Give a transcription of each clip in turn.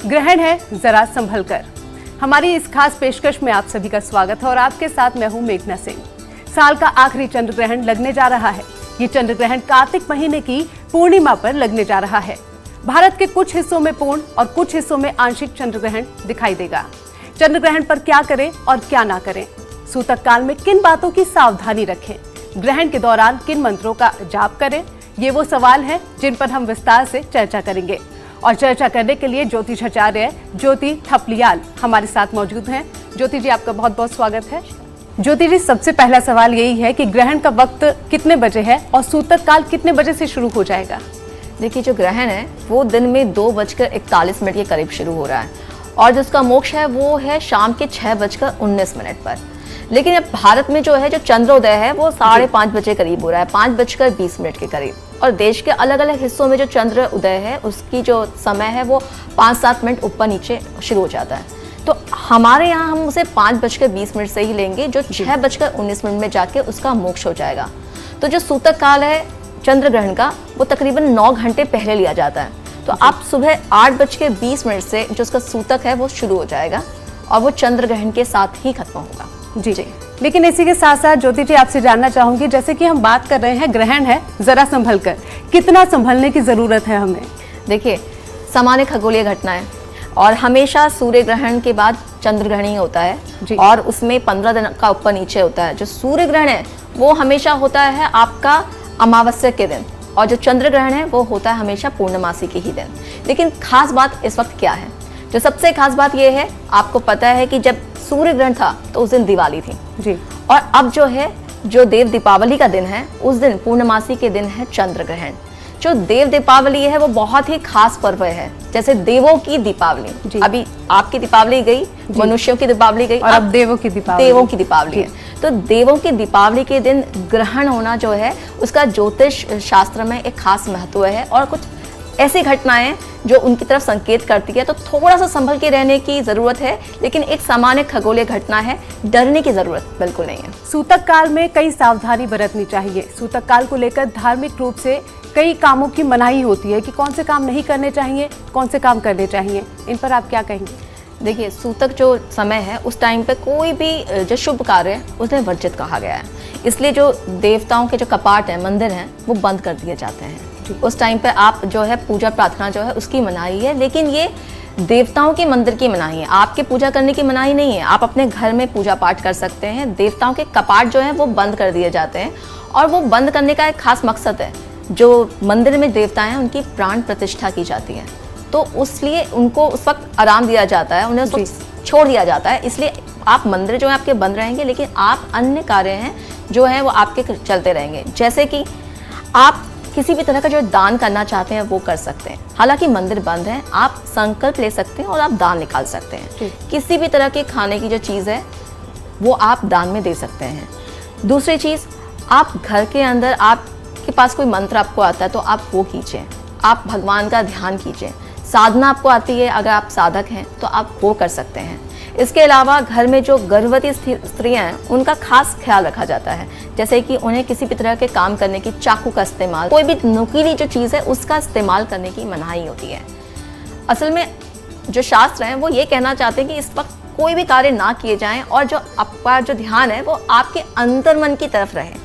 ग्रहण है, जरा संभल कर। हमारी इस खास पेशकश में आप सभी का स्वागत है और आपके साथ मैं हूं मेघना सिंह। साल का आखिरी चंद्र ग्रहण लगने जा रहा है। ये चंद्र ग्रहण कार्तिक महीने की पूर्णिमा पर लगने जा रहा है। भारत के कुछ हिस्सों में पूर्ण और कुछ हिस्सों में आंशिक चंद्र ग्रहण दिखाई देगा। चंद्र ग्रहण पर क्या करें और क्या ना करें, सूतक काल में किन बातों की सावधानी रखें, ग्रहण के दौरान किन मंत्रों का जाप करें, ये वो सवाल हैं जिन पर हम विस्तार से चर्चा करेंगे। और चर्चा करने के लिए ज्योतिषाचार्य ज्योति थपलियाल हमारे साथ मौजूद हैं। ज्योति जी, आपका बहुत बहुत स्वागत है। ज्योति जी, सबसे पहला सवाल यही है कि ग्रहण का वक्त कितने बजे है और सूतक काल कितने बजे से शुरू हो जाएगा? देखिए, जो ग्रहण है वो दिन में 2:41 के करीब शुरू हो रहा है और जिसका मोक्ष है वो है शाम के 6:19 पर। लेकिन अब भारत में जो है जो चंद्रोदय है वो 5:30 बजे करीब हो रहा है, 5:20 के करीब। और देश के अलग अलग हिस्सों में जो चंद्र उदय है उसकी जो समय है वो 5-7 मिनट ऊपर नीचे शुरू हो जाता है। तो हमारे यहाँ हम उसे 5:20 से ही लेंगे, जो 6:19 में जाके उसका मोक्ष हो जाएगा। तो जो सूतक काल है चंद्र ग्रहण का वो तकरीबन 9 घंटे पहले लिया जाता है। तो आप सुबह 8:20 से जो उसका सूतक है वो शुरू हो जाएगा और वो चंद्र ग्रहण के साथ ही खत्म होगा। जी। लेकिन इसी के साथ साथ ज्योति जी, आपसे जानना चाहूंगी, जैसे कि हम बात कर रहे हैं ग्रहण है, जरा संभल कर, कितना संभलने की जरूरत है हमें? देखिए, सामान्य खगोलीय घटना है और हमेशा सूर्य ग्रहण के बाद चंद्र ग्रहण ही होता है और उसमें 15 दिन का ऊपर नीचे होता है। जो सूर्य ग्रहण है वो हमेशा होता है आपका अमावस्या के दिन और जो चंद्र ग्रहण है वो होता है हमेशा पूर्णमासी के ही दिन। लेकिन खास बात इस वक्त क्या है? जो सबसे खास बात ये है, आपको पता है कि जब सूर्य ग्रहण था तो उस दिन दिवाली थी जी। और अब जो है जो देव दीपावली का दिन है उस दिन पूर्णमासी के दिन है चंद्र ग्रहण। जो देव दीपावली है वो बहुत ही खास पर्व है, जैसे देवों की दीपावली। अभी आपकी दीपावली गई, मनुष्यों की दीपावली गई, और अब देवों की दीपावली है। तो देवों की दीपावली के दिन ग्रहण होना जो है उसका ज्योतिष शास्त्र में एक खास महत्व है और कुछ ऐसी घटनाएं जो उनकी तरफ संकेत करती है। तो थोड़ा सा संभल के रहने की जरूरत है, लेकिन एक सामान्य खगोलीय घटना है, डरने की जरूरत बिल्कुल नहीं है। सूतक काल में कई सावधानी बरतनी चाहिए। सूतक काल को लेकर धार्मिक रूप से कई कामों की मनाही होती है कि कौन से काम नहीं करने चाहिए, कौन से काम करने चाहिए, इन पर आप क्या कहेंगे? देखिए, सूतक जो समय है उस टाइम पे कोई भी जो शुभ कार्य है उसमें वर्जित कहा गया है। इसलिए जो देवताओं के जो कपाट हैं, मंदिर हैं, वो बंद कर दिए जाते हैं। उस टाइम पे आप जो है पूजा प्रार्थना जो है उसकी मनाही है, लेकिन ये देवताओं के मंदिर की मनाही है, आपके पूजा करने की मनाही नहीं है। आप अपने घर में पूजा पाठ कर सकते हैं। देवताओं के कपाट जो है वो बंद कर दिए जाते हैं और वो बंद करने का एक खास मकसद है। जो मंदिर में देवता हैं उनकी प्राण प्रतिष्ठा की जाती है, तो इसलिए उनको उस वक्त आराम दिया जाता है, उन्हें उस वक्त छोड़ दिया जाता है। इसलिए आप मंदिर जो है आपके बंद रहेंगे, लेकिन आप अन्य कार्य हैं जो हैं वो आपके चलते रहेंगे। जैसे कि आप किसी भी तरह का जो दान करना चाहते हैं वो कर सकते हैं। हालांकि मंदिर बंद है, आप संकल्प ले सकते हैं और आप दान निकाल सकते हैं। किसी भी तरह के खाने की जो चीज़ है वो आप दान में दे सकते हैं। दूसरी चीज़, आप घर के अंदर आपके पास कोई मंत्र आपको आता है तो आप वो कीजिए, आप भगवान का ध्यान कीजिए। साधना आपको आती है, अगर आप साधक हैं तो आप वो कर सकते हैं। इसके अलावा घर में जो गर्भवती स्त्रियां हैं उनका खास ख्याल रखा जाता है, जैसे कि उन्हें किसी भी तरह के काम करने की, चाकू का इस्तेमाल, कोई भी नुकीली जो चीज़ है उसका इस्तेमाल करने की मनाही होती है। असल में जो शास्त्र हैं वो ये कहना चाहते हैं कि इस वक्त कोई भी कार्य ना किए जाएं और जो आपका जो ध्यान है वो आपके अंतर्मन की तरफ रहे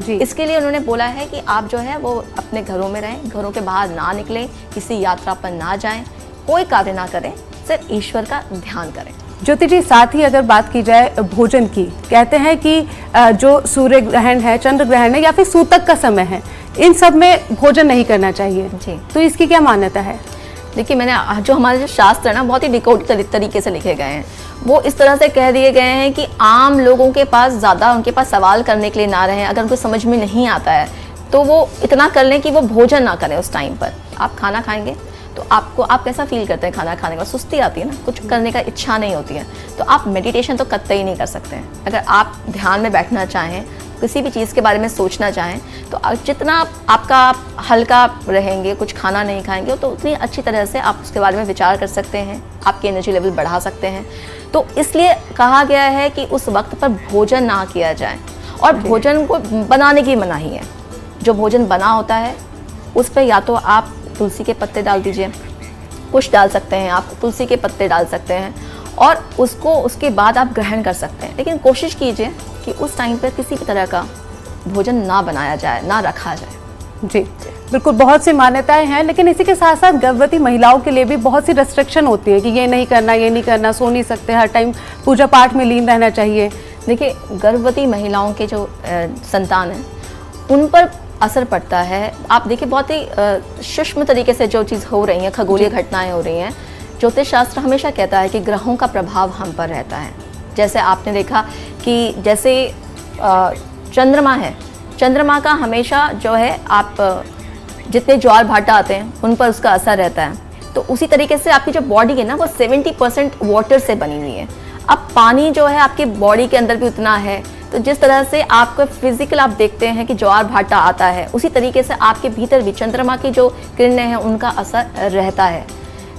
जी। इसके लिए उन्होंने बोला है कि आप जो है वो अपने घरों में रहें, घरों के बाहर ना निकलें, किसी यात्रा पर ना जाएं, कोई कार्य ना करें, सिर्फ ईश्वर का ध्यान करें। ज्योति जी, साथ ही अगर बात की जाए भोजन की, कहते हैं कि जो सूर्य ग्रहण है, चंद्र ग्रहण है या फिर सूतक का समय है, इन सब में भोजन नहीं करना चाहिए जी। तो इसकी क्या मान्यता है? देखिए, मैंने जो हमारे जो शास्त्र है ना बहुत ही डिकोड तरीके से लिखे गए हैं, वो इस तरह से कह दिए गए हैं कि आम लोगों के पास ज़्यादा उनके पास सवाल करने के लिए ना रहें। अगर उनको समझ में नहीं आता है तो वो इतना कर लें कि वो भोजन ना करें। उस टाइम पर आप खाना खाएंगे तो आप कैसा फील करते हैं? खाना खाने के बाद सुस्ती आती है ना, कुछ करने का इच्छा नहीं होती है। तो आप मेडिटेशन तो कतई नहीं कर सकते हैं। अगर आप ध्यान में बैठना चाहें, किसी भी चीज़ के बारे में सोचना चाहें, तो जितना आपका हल्का रहेंगे, कुछ खाना नहीं खाएंगे, तो उतनी अच्छी तरह से आप उसके बारे में विचार कर सकते हैं, आपकी एनर्जी लेवल बढ़ा सकते हैं। तो इसलिए कहा गया है कि उस वक्त पर भोजन ना किया जाए और भोजन को बनाने की मनाही है। जो भोजन बना होता है उस पर या तो आप तुलसी के पत्ते डाल दीजिए, कुछ डाल सकते हैं, आप तुलसी के पत्ते डाल सकते हैं और उसको उसके बाद आप ग्रहण कर सकते हैं। लेकिन कोशिश कीजिए कि उस टाइम पर किसी भी तरह का भोजन ना बनाया जाए, ना रखा जाए। जी बिल्कुल, बहुत सी मान्यताएं हैं, लेकिन इसी के साथ साथ गर्भवती महिलाओं के लिए भी बहुत सी रेस्ट्रिक्शन होती है कि ये नहीं करना, ये नहीं करना, सो नहीं सकते, हर टाइम पूजा पाठ में लीन रहना चाहिए। देखिए, गर्भवती महिलाओं के जो संतान हैं उन पर असर पड़ता है। आप देखिए, बहुत ही सूक्ष्म तरीके से जो चीज़ हो रही है, खगोलीय घटनाएं हो रही हैं, ज्योतिष शास्त्र हमेशा कहता है कि ग्रहों का प्रभाव हम पर रहता है। जैसे आपने देखा कि जैसे चंद्रमा है, चंद्रमा का हमेशा जो है, आप जितने ज्वार भाटा आते हैं उन पर उसका असर रहता है। तो उसी तरीके से आपकी जो बॉडी है ना, वो 70% वाटर से बनी हुई है। अब पानी जो है आपकी बॉडी के अंदर भी उतना है, तो जिस तरह से आपका फिजिकल आप देखते हैं कि ज्वार भाटा आता है, उसी तरीके से आपके भीतर भी चंद्रमा की जो किरणें हैं उनका असर रहता है।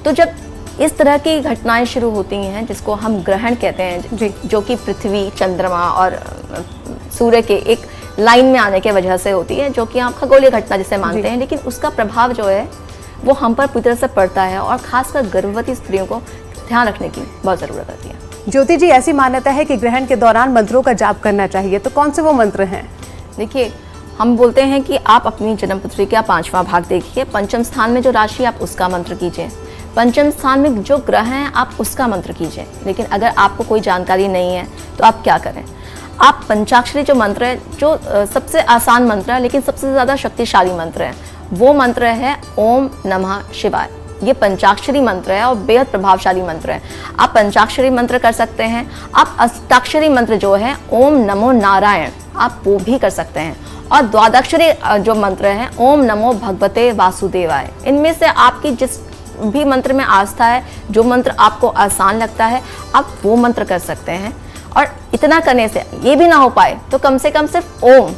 तो जब इस तरह की घटनाएं शुरू होती हैं, जिसको हम ग्रहण कहते हैं, जो कि पृथ्वी, चंद्रमा और सूर्य के एक लाइन में आने की वजह से होती है, जो कि आप खगोलीय घटना जिसे मानते हैं, लेकिन उसका प्रभाव जो है वो हम पर पूरी तरह से पड़ता है और खासकर गर्भवती स्त्रियों को ध्यान रखने की बहुत ज़रूरत होती है। ज्योति जी, ऐसी मान्यता है कि ग्रहण के दौरान मंत्रों का जाप करना चाहिए, तो कौन से वो मंत्र हैं? देखिए, हम बोलते हैं कि आप अपनी जन्मपत्री का 5वां भाग देखिए, पंचम स्थान में जो राशि आप उसका मंत्र कीजिए, पंचम स्थान में जो ग्रह हैं आप उसका मंत्र कीजिए। लेकिन अगर आपको कोई जानकारी नहीं है तो आप क्या करें, आप पंचाक्षरी जो मंत्र है, जो सबसे आसान मंत्र है लेकिन सबसे ज़्यादा शक्तिशाली मंत्र है, वो मंत्र है ओम नमः शिवाय। ये पंचाक्षरी मंत्र है और बेहद प्रभावशाली मंत्र है। आप पंचाक्षरी मंत्र कर सकते हैं, आप अष्टाक्षरी मंत्र जो है ओम नमो नारायण, आप वो भी कर सकते हैं, और द्वादक्षरी जो मंत्र है ओम नमो भगवते वासुदेवाय। इनमें से आपकी जिस भी मंत्र में आस्था है, जो मंत्र आपको आसान लगता है, आप वो मंत्र कर सकते हैं। और इतना करने से ये भी ना हो पाए तो कम से कम सिर्फ ओम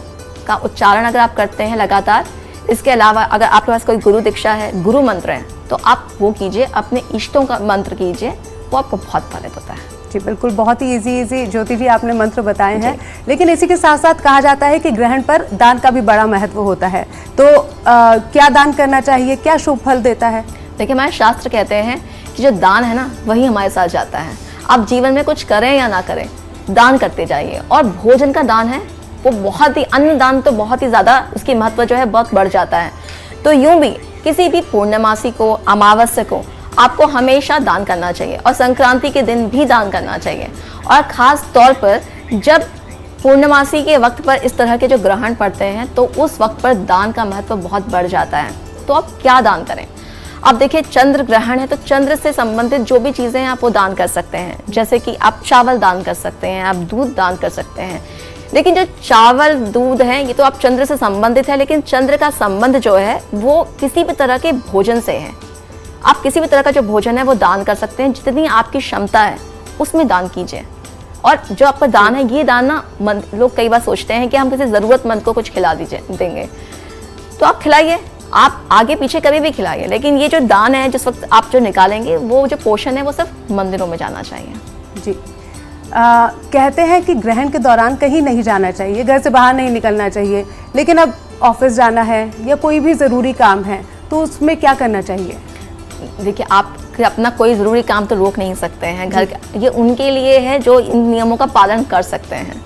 का उच्चारण अगर आप करते हैं लगातार, इसके अलावा अगर आपके पास कोई गुरु दीक्षा है, गुरु मंत्र है, तो आप वो कीजिए, अपने इष्टों का मंत्र कीजिए, वो आपको बहुत फलित होता है। जी बिल्कुल, बहुत ही इजी ज्योति जी आपने मंत्र बताए हैं। लेकिन इसी के साथ साथ कहा जाता है कि ग्रहण पर दान का भी बड़ा महत्व होता है, तो क्या दान करना चाहिए, क्या शुभ फल देता है? देखिए, हमारे शास्त्र कहते हैं कि जो दान है ना, वही हमारे साथ जाता है। आप जीवन में कुछ करें या ना करें, दान करते जाइए। और भोजन का दान है वो बहुत ही, अन्न दान तो बहुत ही ज़्यादा उसकी महत्व जो है बहुत बढ़ जाता है। तो यूं भी किसी भी पूर्णमासी को, अमावस्या को आपको हमेशा दान करना चाहिए, और संक्रांति के दिन भी दान करना चाहिए। और ख़ास तौर पर जब पूर्णमासी के वक्त पर इस तरह के जो ग्रहण पड़ते हैं, तो उस वक्त पर दान का महत्व बहुत बढ़ जाता है। तो आप क्या दान करें? अब देखिए, चंद्र ग्रहण है, तो चंद्र से संबंधित जो भी चीज़ें हैं आप वो दान कर सकते हैं। जैसे कि आप चावल दान कर सकते हैं, आप दूध दान कर सकते हैं। लेकिन जो चावल दूध है, ये तो आप चंद्र से संबंधित है, लेकिन चंद्र का संबंध जो है वो किसी भी तरह के भोजन से है। आप किसी भी तरह का जो भोजन है वो दान कर सकते हैं, जितनी आपकी क्षमता है उसमें दान कीजिए। और जो आपका दान है, ये दान ना, लोग कई बार सोचते हैं कि हम किसी ज़रूरतमंद को कुछ खिला देंगे, तो आप खिलाइए, आप आगे पीछे कभी भी खिलाइए। लेकिन ये जो दान है, जिस वक्त आप जो निकालेंगे, वो जो पोषण है वो सिर्फ मंदिरों में जाना चाहिए। जी, कहते हैं कि ग्रहण के दौरान कहीं नहीं जाना चाहिए, घर से बाहर नहीं निकलना चाहिए, लेकिन अब ऑफिस जाना है या कोई भी ज़रूरी काम है, तो उसमें क्या करना चाहिए? देखिए, आप अपना कोई ज़रूरी काम तो रोक नहीं सकते हैं, घर ये उनके लिए है जो इन नियमों का पालन कर सकते हैं।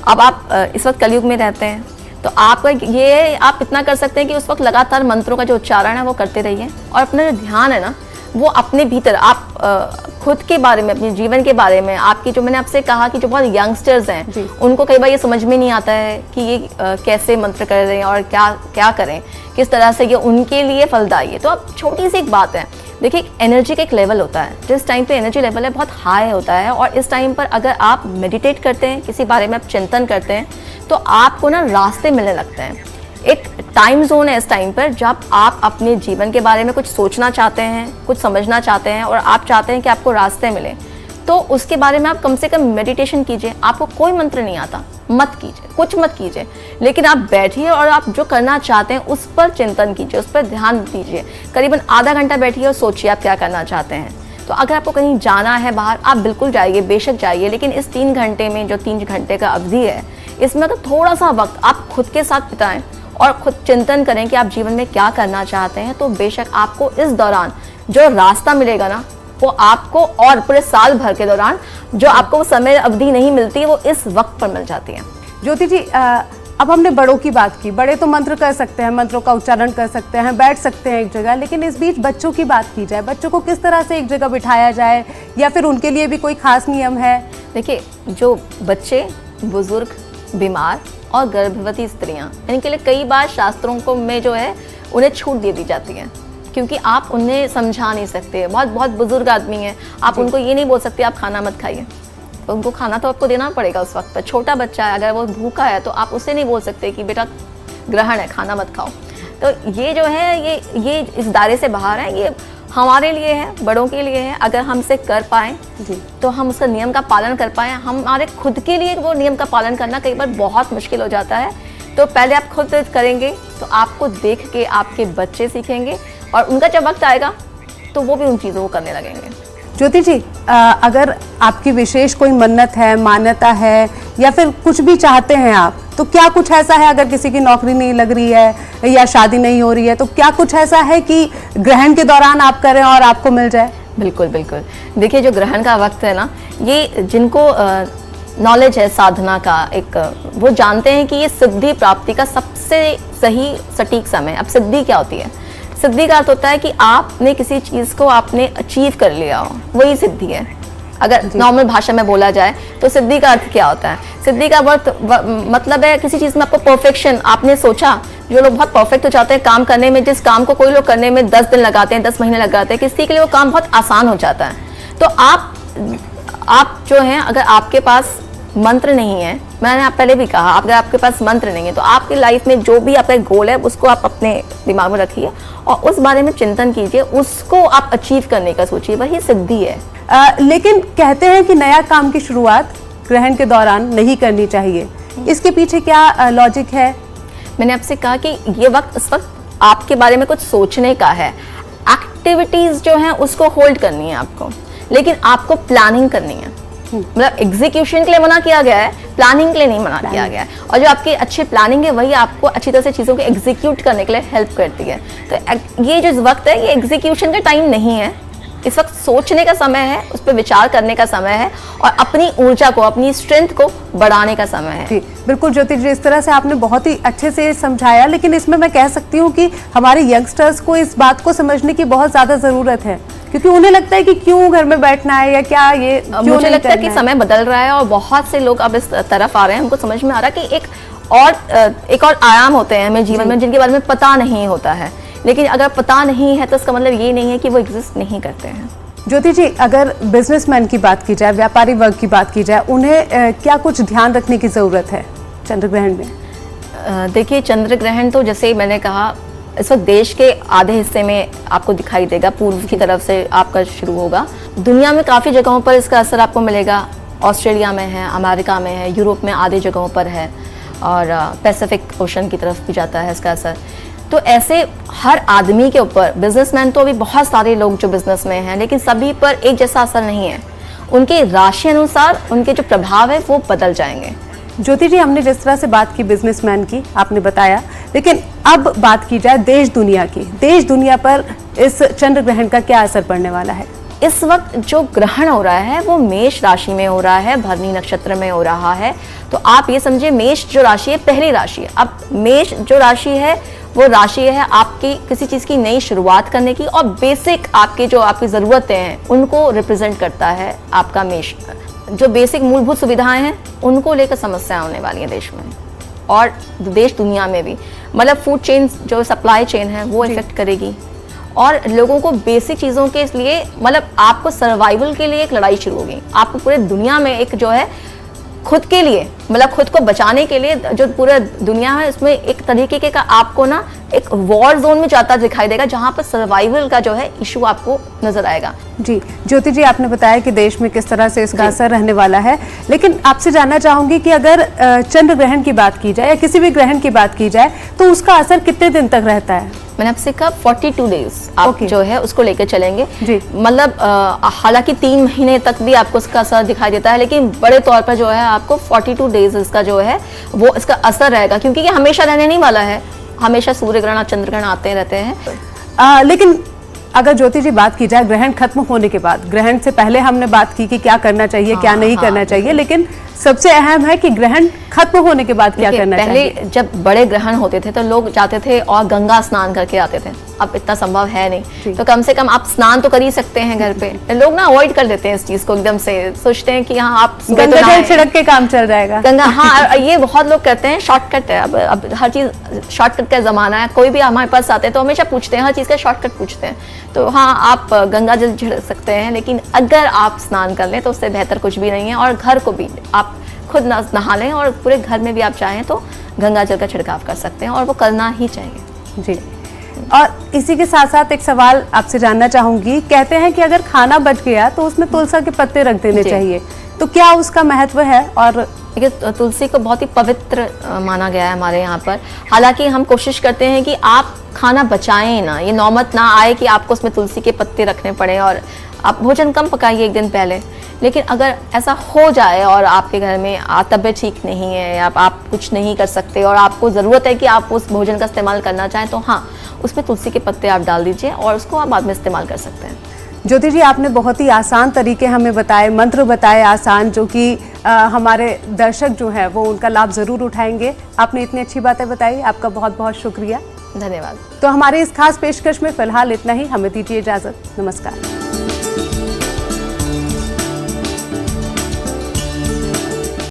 अब आप इस वक्त कलयुग में रहते हैं, तो आपका ये आप इतना कर सकते हैं कि उस वक्त लगातार मंत्रों का जो उच्चारण है वो करते रहिए, और अपना जो ध्यान है ना, वो अपने भीतर आप खुद के बारे में, अपने जीवन के बारे में, आपकी जो मैंने आपसे कहा कि जो बहुत यंगस्टर्स हैं, उनको कई बार ये समझ में नहीं आता है कि ये कैसे मंत्र कर रहे हैं और क्या क्या करें, किस तरह से ये उनके लिए फलदायी है। तो अब छोटी सी एक बात है, देखिए, एनर्जी का एक लेवल होता है, जिस टाइम पे एनर्जी लेवल है बहुत हाई होता है, और इस टाइम पर अगर आप मेडिटेट करते हैं, किसी बारे में आप चिंतन करते हैं, तो आपको ना रास्ते मिलने लगते हैं। एक टाइम जोन है इस टाइम पर, जब आप अपने जीवन के बारे में कुछ सोचना चाहते हैं, कुछ समझना चाहते हैं, और आप चाहते हैं कि आपको रास्ते मिले, तो उसके बारे में आप कम से कम मेडिटेशन कीजिए। आपको कोई मंत्र नहीं आता, मत कीजिए, कुछ मत कीजिए, लेकिन आप बैठिए और आप जो करना चाहते हैं उस पर चिंतन कीजिए, उस पर ध्यान दीजिए। करीबन आधा घंटा बैठिए और सोचिए आप क्या करना चाहते हैं। तो अगर आपको कहीं जाना है बाहर, आप बिल्कुल जाइए, बेशक जाइए, लेकिन इस 3 घंटे में, जो 3 घंटे का अवधि है, इसमें तो थोड़ा सा वक्त आप खुद के साथ बिताएं और खुद चिंतन करें कि आप जीवन में क्या करना चाहते हैं। तो बेशक आपको इस दौरान जो रास्ता मिलेगा ना वो आपको और पूरे साल भर के दौरान जो आपको वो समय अवधि नहीं मिलती वो इस वक्त पर मिल जाती है। ज्योति जी, अब हमने बड़ों की बात की, बड़े तो मंत्र कर सकते हैं, मंत्रों का उच्चारण कर सकते हैं, बैठ सकते हैं एक जगह, लेकिन इस बीच बच्चों की बात की जाए, बच्चों को किस तरह से एक जगह बिठाया जाए या फिर उनके लिए भी कोई खास नियम है? देखिए, जो बच्चे, बुजुर्ग, बीमार और गर्भवती स्त्रियां, इनके लिए कई बार शास्त्रों को में जो है उन्हें छूट दे दी जाती है, क्योंकि आप उन्हें समझा नहीं सकते। बहुत बहुत बुजुर्ग आदमी हैं, आप उनको ये नहीं बोल सकते आप खाना मत खाइए, तो उनको खाना तो आपको देना पड़ेगा उस वक्त पर। छोटा बच्चा है, अगर वो भूखा है तो आप उसे नहीं बोल सकते कि बेटा ग्रहण है, खाना मत खाओ। तो ये जो है ये इस दायरे से बाहर है, ये हमारे लिए है, बड़ों के लिए है। अगर हम इसे कर पाएँ तो हम उसका नियम का पालन कर पाएँ। हमारे खुद के लिए वो नियम का पालन करना कई बार बहुत मुश्किल हो जाता है, तो पहले आप खुद करेंगे तो आपको देख के आपके बच्चे सीखेंगे और उनका जब वक्त आएगा तो वो भी उन चीज़ों को करने लगेंगे। ज्योति जी, अगर आपकी विशेष कोई मन्नत है, मान्यता है या फिर कुछ भी चाहते हैं आप, तो क्या कुछ ऐसा है, अगर किसी की नौकरी नहीं लग रही है या शादी नहीं हो रही है, तो क्या कुछ ऐसा है कि ग्रहण के दौरान आप करें और आपको मिल जाए? बिल्कुल बिल्कुल। देखिए, जो ग्रहण का वक्त है ना, ये जिनको नॉलेज है साधना का, एक वो जानते हैं कि ये सिद्धि प्राप्ति का सबसे सही सटीक समय। अब सिद्धि क्या होती है? सिद्धि का अर्थ होता है कि आपने किसी चीज़ को आपने अचीव कर लिया हो, वही सिद्धि है। अगर नॉर्मल भाषा में बोला जाए तो सिद्धि का अर्थ क्या होता है? सिद्धि का मतलब है किसी चीज़ में आपको परफेक्शन, आपने सोचा, जो लोग बहुत परफेक्ट हो जाते हैं काम करने में, जिस काम को कोई लोग करने में 10 दिन लगाते हैं, 10 महीने लगाते हैं, किसी के लिए वो काम बहुत आसान हो जाता है। तो आप जो हैं, अगर आपके पास मंत्र नहीं है, मैंने आप पहले भी कहा, अगर आपके पास मंत्र नहीं है तो आपकी लाइफ में जो भी आपका गोल है उसको आप अपने दिमाग में रखिए और उस बारे में चिंतन कीजिए, उसको आप अचीव करने का सोचिए, वही सिद्धि है। लेकिन कहते हैं कि नया काम की शुरुआत ग्रहण के दौरान नहीं करनी चाहिए, इसके पीछे क्या लॉजिक है? मैंने आपसे कहा कि ये वक्त, इस वक्त आपके बारे में कुछ सोचने का है, एक्टिविटीज जो हैं उसको होल्ड करनी है आपको, लेकिन आपको प्लानिंग करनी है। मतलब एग्जीक्यूशन के लिए मना किया गया है, प्लानिंग के लिए नहीं मना किया गया है। और जो आपकी अच्छी प्लानिंग है वही आपको अच्छी तरह से चीज़ों को एग्जीक्यूट करने के लिए हेल्प करती है। तो ये जो वक्त है ये एग्जीक्यूशन का टाइम नहीं है, इस वक्त सोचने का समय है, उस पर विचार करने का समय है और अपनी ऊर्जा को, अपनी स्ट्रेंथ को बढ़ाने का समय है। जी बिल्कुल ज्योति जी, इस तरह से आपने बहुत ही अच्छे से समझाया, लेकिन इसमें मैं कह सकती हूँ कि हमारे यंगस्टर्स को इस बात को समझने की बहुत ज़्यादा ज़रूरत है, क्योंकि उन्हें लगता है कि क्यों घर में बैठना है या क्या, ये मुझे लगता है कि समय बदल रहा है और बहुत से लोग अब इस तरफ आ रहे हैं। हमको समझ में आ रहा है कि एक और आयाम होते हैं हमें जीवन में जिनके बारे में पता नहीं होता है, लेकिन अगर पता नहीं है तो इसका मतलब ये नहीं है कि वो एग्जिस्ट नहीं करते हैं। ज्योति जी, अगर बिजनेसमैन की बात की जाए, व्यापारी वर्ग की बात की जाए, उन्हें क्या कुछ ध्यान रखने की ज़रूरत है चंद्र ग्रहण में? देखिए, चंद्र ग्रहण तो जैसे मैंने कहा इस वक्त देश के आधे हिस्से में आपको दिखाई देगा, पूर्व की तरफ से आपका शुरू होगा। दुनिया में काफ़ी जगहों पर इसका असर आपको मिलेगा। ऑस्ट्रेलिया में है, अमेरिका में है, यूरोप में आधे जगहों पर है और पैसिफिक ओशन की तरफ भी जाता है इसका असर। तो ऐसे हर आदमी के ऊपर, बिजनेसमैन तो अभी बहुत सारे लोग जो बिजनेस में हैं, लेकिन सभी पर एक जैसा असर नहीं है। उनके राशि अनुसार उनके जो प्रभाव है वो बदल जाएंगे। ज्योति जी, हमने जिस तरह से बात की बिजनेसमैन की, आपने बताया, लेकिन अब बात की जाए देश दुनिया की। देश दुनिया पर इस चंद्र ग्रहण का क्या असर पड़ने वाला है? इस वक्त जो ग्रहण हो रहा है वो मेष राशि में हो रहा है, भरणी नक्षत्र में हो रहा है। तो आप ये समझिए, मेष जो राशि है पहली राशि है। अब मेष जो राशि है वो राशि है आपकी किसी चीज़ की नई शुरुआत करने की, और बेसिक आपकी जो आपकी ज़रूरतें हैं उनको रिप्रेजेंट करता है आपका मेष। जो बेसिक मूलभूत सुविधाएं हैं उनको लेकर समस्याएं होने वाली हैं देश में और देश दुनिया में भी। मतलब फूड चेन, जो सप्लाई चेन है वो इफेक्ट करेगी और लोगों को बेसिक चीज़ों के लिए, मतलब आपको सर्वाइवल के लिए एक लड़ाई शुरू होगी। आपको पूरे दुनिया में एक जो है खुद के लिए, मतलब खुद को बचाने के लिए जो पूरा दुनिया है उसमें एक तरीके का आपको ना एक वॉर जोन में जाता दिखाई देगा, जहां पर सर्वाइवल का जो है इशू आपको नजर आएगा। जी ज्योति जी, आपने बताया कि देश में किस तरह से इसका असर रहने वाला है, लेकिन आपसे जानना चाहूंगी कि अगर चंद्र ग्रहण की बात की जाए या किसी भी ग्रहण की बात की जाए तो उसका असर कितने दिन तक रहता है? मैंने आपसे कहा 42 डेज आप जो है उसको लेकर चलेंगे। मतलब हालांकि 3 महीने तक भी आपको इसका असर दिखाई देता है, लेकिन बड़े तौर पर जो है आपको 42 डेज इसका जो है वो इसका असर रहेगा, क्योंकि ये हमेशा रहने नहीं वाला है। हमेशा सूर्य ग्रहण और चंद्र ग्रहण आते रहते हैं। लेकिन अगर ज्योति जी बात की जाए ग्रहण खत्म होने के बाद, ग्रहण से पहले हमने बात की कि क्या करना चाहिए क्या नहीं करना चाहिए, लेकिन सबसे अहम है कि ग्रहण खत्म होने के बाद क्या करना चाहिए। पहले जब बड़े ग्रहण होते थे तो लोग जाते थे और गंगा स्नान करके आते थे, अब इतना संभव है नहीं, तो कम से कम आप स्नान तो कर ही सकते हैं घर पे। लोग ना अवॉइड कर देते हैं इस चीज को, एकदम से सोचते हैं कि हाँ आप गंगा जल छिड़क के काम चल जाएगा। गंगा, हाँ ये बहुत लोग करते हैं, शॉर्टकट है। अब हर चीज शॉर्टकट का जमाना है, कोई भी हमारे पास आते हैं तो हमेशा पूछते हैं, हर चीज का शॉर्टकट पूछते हैं। तो हाँ आप गंगा जल छिड़क सकते हैं, लेकिन अगर आप स्नान कर लें तो उससे बेहतर कुछ भी नहीं है। और घर को भी आप खुद नहा लें और पूरे घर में भी आप चाहें तो गंगा जल का छिड़काव कर सकते हैं, और वो करना ही चाहिए जी। और इसी के साथ साथ एक सवाल आपसे जानना चाहूंगी, कहते हैं कि अगर खाना बच गया तो उसमें तुलसी के पत्ते रख देने चाहिए, तो क्या उसका महत्व है? और देखिए तुलसी को बहुत ही पवित्र माना गया है हमारे यहाँ पर। हालांकि हम कोशिश करते हैं कि आप खाना बचाएं ना, ये नौबत ना आए कि आपको उसमें तुलसी के पत्ते रखने पड़े और आप भोजन कम पकाइए एक दिन पहले। लेकिन अगर ऐसा हो जाए और आपके घर में तबीयत ठीक नहीं है, आप कुछ नहीं कर सकते और आपको ज़रूरत है कि आप उस भोजन का इस्तेमाल करना चाहें, तो हाँ उसमें तुलसी के पत्ते आप डाल दीजिए और उसको आप बाद में इस्तेमाल कर सकते हैं। ज्योति जी, आपने बहुत ही आसान तरीके हमें बताए, मंत्र बताए आसान, जो कि हमारे दर्शक जो हैं वो उनका लाभ ज़रूर उठाएंगे। आपने इतनी अच्छी बातें बताई, आपका बहुत बहुत शुक्रिया, धन्यवाद। तो हमारे इस खास पेशकश में फिलहाल इतना ही, हमें दीजिए इजाज़त, नमस्कार।